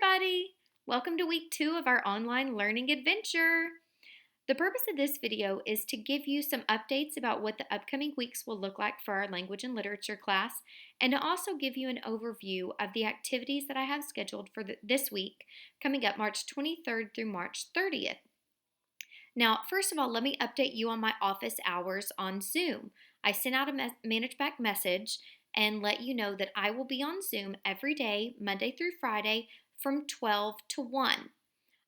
everybody! Welcome to week 2 of our online learning adventure. The purpose of this video is to give you some updates about what the upcoming weeks will look like for our language and literature class, and to also give you an overview of the activities that I have scheduled for this week, coming up March 23rd through March 30th. Now, first of all, let me update you on my office hours on Zoom. I sent out a manage back message and let you know that I will be on Zoom every day, Monday through Friday, from 12 to 1.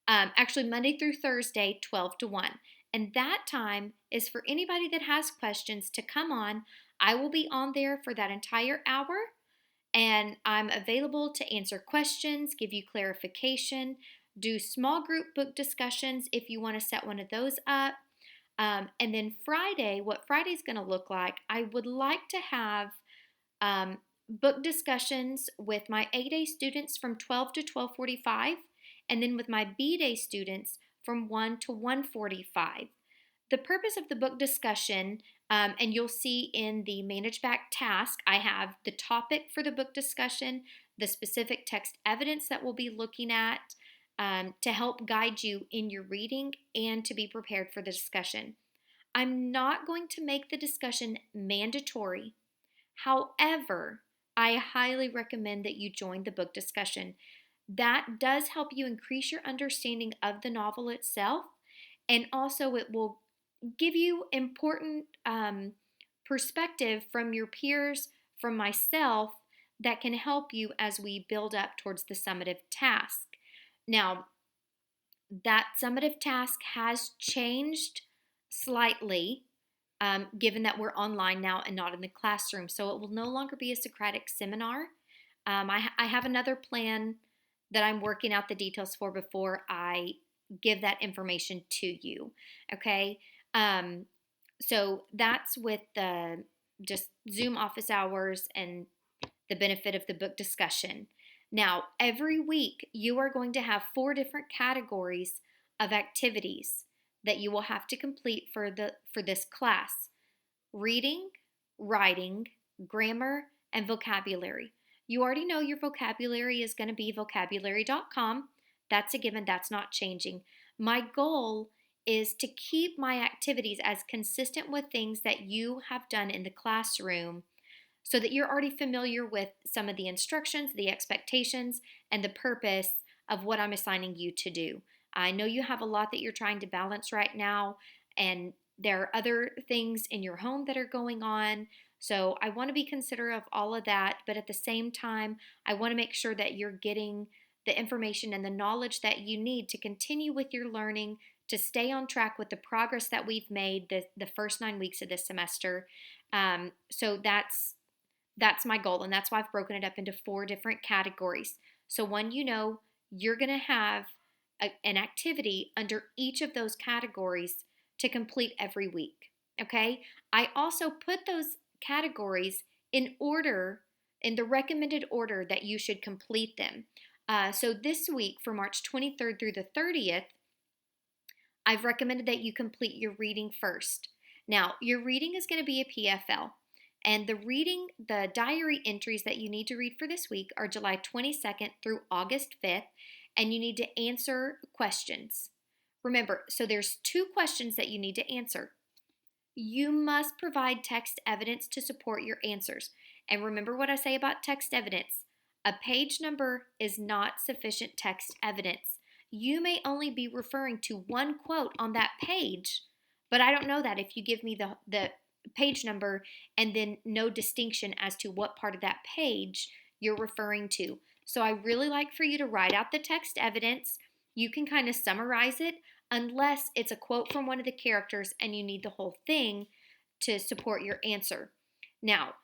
Actually, Monday through Thursday, 12 to 1. And that time is for anybody that has questions to come on. I will be on there for that entire hour, and I'm available to answer questions, give you clarification, do small group book discussions if you want to set one of those up. And then Friday, what Friday's going to look like, I would like to have book discussions with my A-Day students from 12 to 12:45, and then with my B-Day students from 1 to 1:45. The purpose of the book discussion, and you'll see in the Manage Back task, I have the topic for the book discussion, the specific text evidence that we'll be looking at to help guide you in your reading and to be prepared for the discussion. I'm not going to make the discussion mandatory. However, I highly recommend that you join the book discussion. That does help you increase your understanding of the novel itself, and also it will give you important perspective from your peers, from myself, that can help you as we build up towards the summative task. Now, that summative task has changed slightly, given that we're online now and not in the classroom. So it will no longer be a Socratic seminar. I have another plan that I'm working out the details for before I give that information to you. Okay. So that's with the just Zoom office hours and the benefit of the book discussion. Now, every week you are going to have 4 different categories of activities that you will have to complete for this class: reading, writing, grammar, and vocabulary. You already know your vocabulary is going to be vocabulary.com. That's a given. That's not changing. My goal is to keep my activities as consistent with things that you have done in the classroom, so that you're already familiar with some of the instructions, the expectations, and the purpose of what I'm assigning you to do. I know you have a lot that you're trying to balance right now, and there are other things in your home that are going on. So I want to be considerate of all of that, but at the same time, I want to make sure that you're getting the information and the knowledge that you need to continue with your learning, to stay on track with the progress that we've made the first 9 weeks of this semester. So that's my goal, and that's why I've broken it up into 4 different categories. So one, you're going to have an activity under each of those categories to complete every week. Okay? I also put those categories in order, in the recommended order that you should complete them. So this week, for March 23rd through the 30th, I've recommended that you complete your reading first. Now, your reading is going to be a PFL. And the diary entries that you need to read for this week are July 22nd through August 5th, and you need to answer questions. Remember, so there's 2 questions that you need to answer. You must provide text evidence to support your answers. And remember what I say about text evidence. A page number is not sufficient text evidence. You may only be referring to one quote on that page, but I don't know that if you give me the page number and then no distinction as to what part of that page you're referring to. So I really like for you to write out the text evidence. You can kind of summarize it, unless it's a quote from one of the characters and you need the whole thing to support your answer. Now,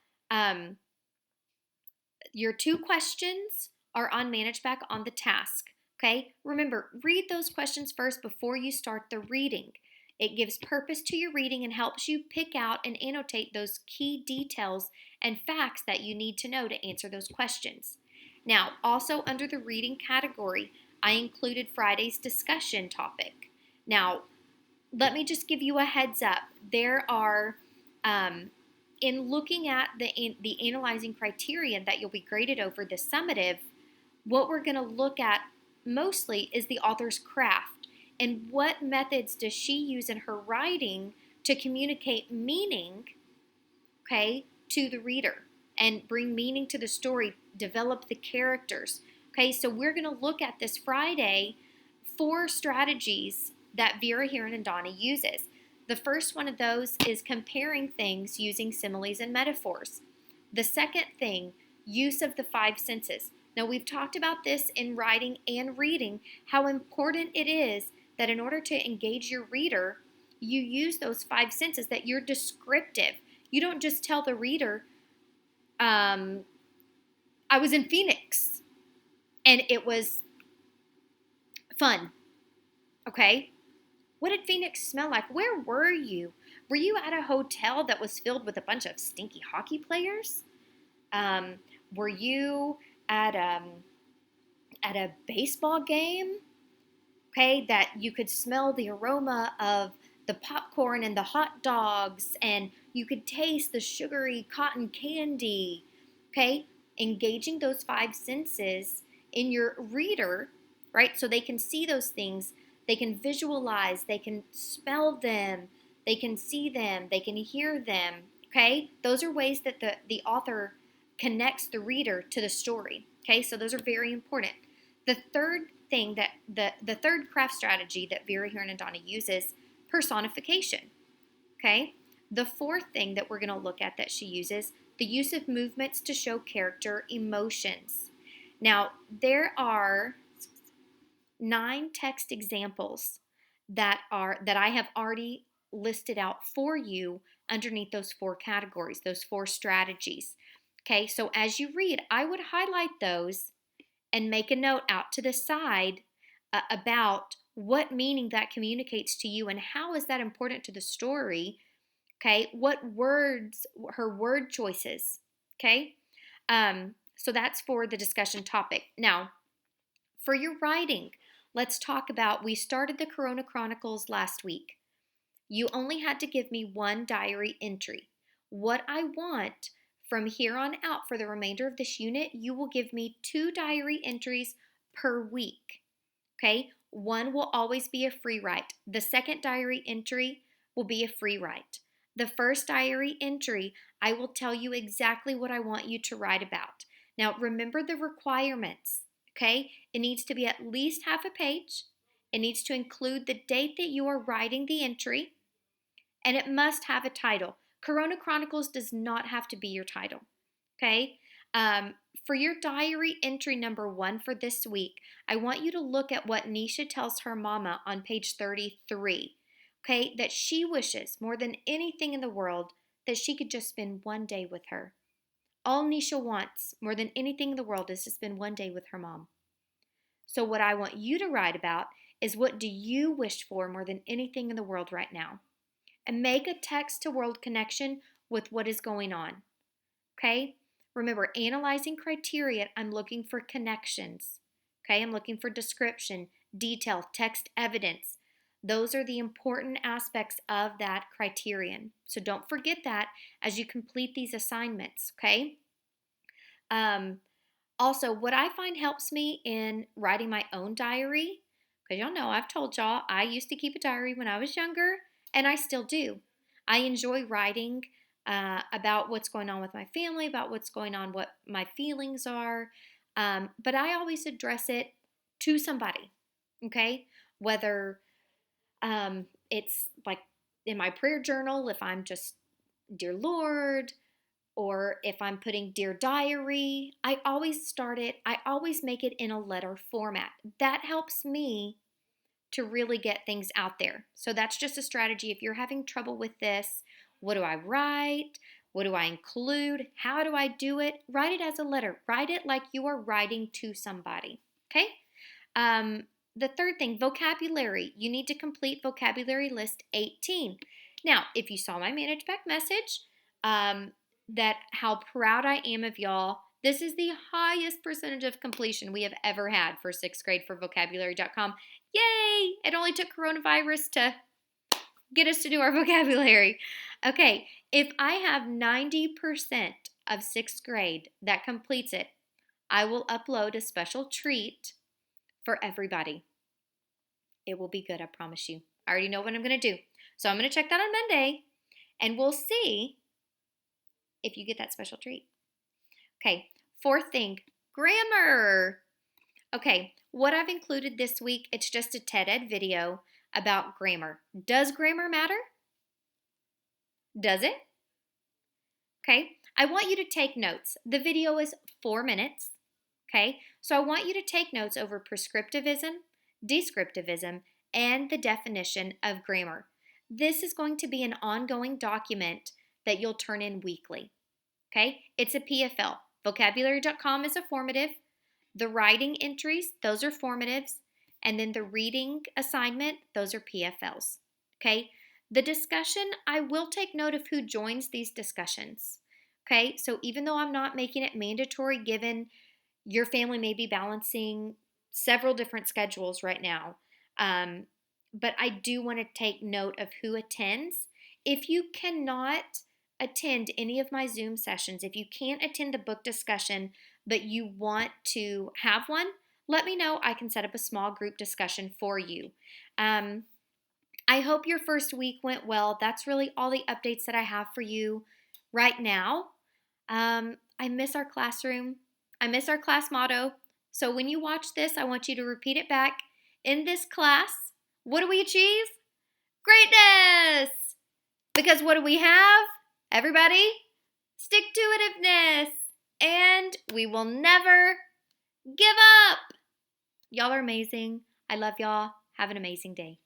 your 2 questions are on Manage Back on the task. Okay, remember, read those questions first before you start the reading. It gives purpose to your reading and helps you pick out and annotate those key details and facts that you need to know to answer those questions. Now, also under the reading category, I included Friday's discussion topic. Now, let me just give you a heads up. There are, in looking at the Analyzing Criterion that you'll be graded over, the summative, what we're going to look at mostly is the author's craft and what methods does she use in her writing to communicate meaning, okay, to the reader and bring meaning to the story, develop the characters. Okay, so we're going to look at this Friday 4 strategies that Vera Heron and Donna uses. The first one of those is comparing things using similes and metaphors. The second thing, use of the 5 senses. Now, we've talked about this in writing and reading, how important it is that in order to engage your reader, you use those 5 senses, that you're descriptive. You don't just tell the reader, I was in Phoenix and it was fun. Okay? What did Phoenix smell like? Where were you? Were you at a hotel that was filled with a bunch of stinky hockey players? Were you at a baseball game? Okay, that you could smell the aroma of the popcorn and the hot dogs, and you could taste the sugary cotton candy. Okay, engaging those 5 senses in your reader, right? So they can see those things, they can visualize, they can smell them, they can see them, they can hear them. Okay, those are ways that the author connects the reader to the story. Okay, so those are very important. The third thing that the third craft strategy that Vera Heron and Donna uses, personification. Okay? The fourth thing that we're going to look at that she uses, the use of movements to show character emotions. Now, there are 9 text examples that I have already listed out for you underneath those 4 categories, those 4 strategies. Okay? So as you read, I would highlight those and make a note out to the side about what meaning that communicates to you and how is that important to the story. Okay, what words, her word choices. Okay, so that's for the discussion topic. Now, for your writing, let's talk about, we started the Corona Chronicles last week. You only had to give me 1 diary entry. What I want from here on out for the remainder of this unit, you will give me 2 diary entries per week. Okay? 1 will always be a free write. The second diary entry will be a free write. The first diary entry, I will tell you exactly what I want you to write about. Now, remember the requirements. Okay? It needs to be at least half a page. It needs to include the date that you are writing the entry, and it must have a title. Corona Chronicles does not have to be your title. Okay? For your diary entry number 1 for this week, I want you to look at what Nisha tells her mama on page 33. Okay? That she wishes more than anything in the world that she could just spend 1 day with her. All Nisha wants more than anything in the world is to spend 1 day with her mom. So what I want you to write about is, what do you wish for more than anything in the world right now? And make a text to world connection with what is going on. Okay? Remember, analyzing criterion, I'm looking for connections. Okay? I'm looking for description, detail, text evidence. Those are the important aspects of that criterion. So don't forget that as you complete these assignments. Okay? Also, what I find helps me in writing my own diary, because y'all know I've told y'all I used to keep a diary when I was younger, and I still do. I enjoy writing about what's going on with my family, about what's going on, what my feelings are, but I always address it to somebody, okay? Whether it's like in my prayer journal, if I'm just, Dear Lord, or if I'm putting Dear Diary, I always make it in a letter format. That helps me to really get things out there. So that's just a strategy. If you're having trouble with this, what do I write? What do I include? How do I do it? Write it as a letter. Write it like you are writing to somebody. Okay? The third thing, vocabulary. You need to complete vocabulary list 18. Now, if you saw my Manage Back message, that how proud I am of y'all. This is the highest percentage of completion we have ever had for 6th grade for vocabulary.com. Yay! It only took coronavirus to get us to do our vocabulary. Okay, if I have 90% of 6th grade that completes it, I will upload a special treat for everybody. It will be good, I promise you. I already know what I'm going to do. So I'm going to check that on Monday, and we'll see if you get that special treat. Okay, fourth thing, grammar. Okay, what I've included this week, it's just a TED Ed video about grammar. Does grammar matter? Does it? Okay, I want you to take notes. The video is 4 minutes. Okay, so I want you to take notes over prescriptivism, descriptivism, and the definition of grammar. This is going to be an ongoing document that you'll turn in weekly. Okay, it's a PFL. Vocabulary.com is a formative. The writing entries, those are formatives. And then the reading assignment, those are PFLs. Okay, the discussion, I will take note of who joins these discussions. Okay, so even though I'm not making it mandatory, given your family may be balancing several different schedules right now, but I do want to take note of who attends. If you cannot attend any of my Zoom sessions, if you can't attend the book discussion, but you want to have one, let me know. I can set up a small group discussion for you. I hope your first week went well. That's really all the updates that I have for you right now. I miss our classroom. I miss our class motto. So when you watch this, I want you to repeat it back. In this class, what do we achieve? Greatness! Because what do we have? Everybody? Stick-to-itiveness. And we will never give up. Y'all are amazing. I love y'all. Have an amazing day.